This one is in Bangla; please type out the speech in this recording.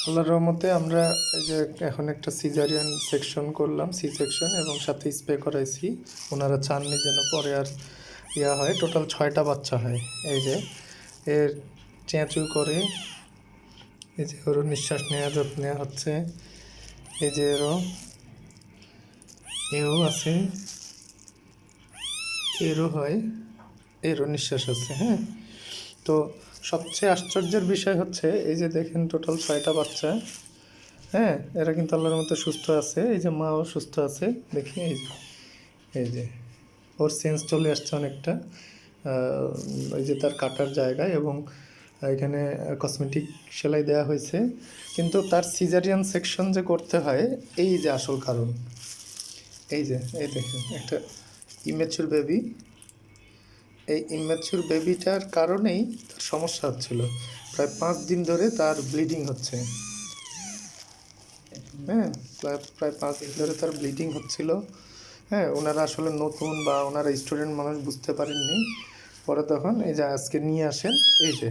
আল্লাহর রহমতে আমরা এই যে এখন একটা সিজারিয়ান সেকশন করলাম, সি সেকশন, এবং সাথে স্প্রে করাইছি। ওনারা চাননি যেন পরে আর ইয়া হয়। টোটাল 6টা বাচ্চা হয়। এই যে এর চেঁচু করে, এই যে ওর নিঃশ্বাস নেওয়া হচ্ছে, এই যে এও আছে, এরও হয়, এরও নিঃশ্বাস আছে। হ্যাঁ, তো সবচেয়ে আশ্চর্যের বিষয় হচ্ছে এই যে দেখেন টোটাল 6টা বাচ্চা। হ্যাঁ, এরা কিন্তু আল্লাহর মতো সুস্থ আছে। এই যে মাও সুস্থ আছে, দেখি এই যে ওর সেন্স চলে আসছে অনেকটা, ওই যে তার কাটার জায়গায়, এবং এখানে কসমেটিক সেলাই দেওয়া হয়েছে। কিন্তু তার সিজারিয়ান সেকশন যে করতে হয়, এই যে আসল কারণ। এই দেখেন একটা ইম্যাচুর বেবি, এই ইম্যাচুর বেবিটার কারণেই তার সমস্যা হচ্ছিল। প্রায় 5 দিন ধরে তার ব্লিডিং হচ্ছে। হ্যাঁ, প্রায় 5 দিন ধরে তার ব্লিডিং হচ্ছিল। হ্যাঁ, ওনারা আসলে নতুন বা ওনারা স্টুডেন্ট মানুষ বুঝতে পারেননি। পরে তখন এই যে আজকে নিয়ে আসেন, এই যে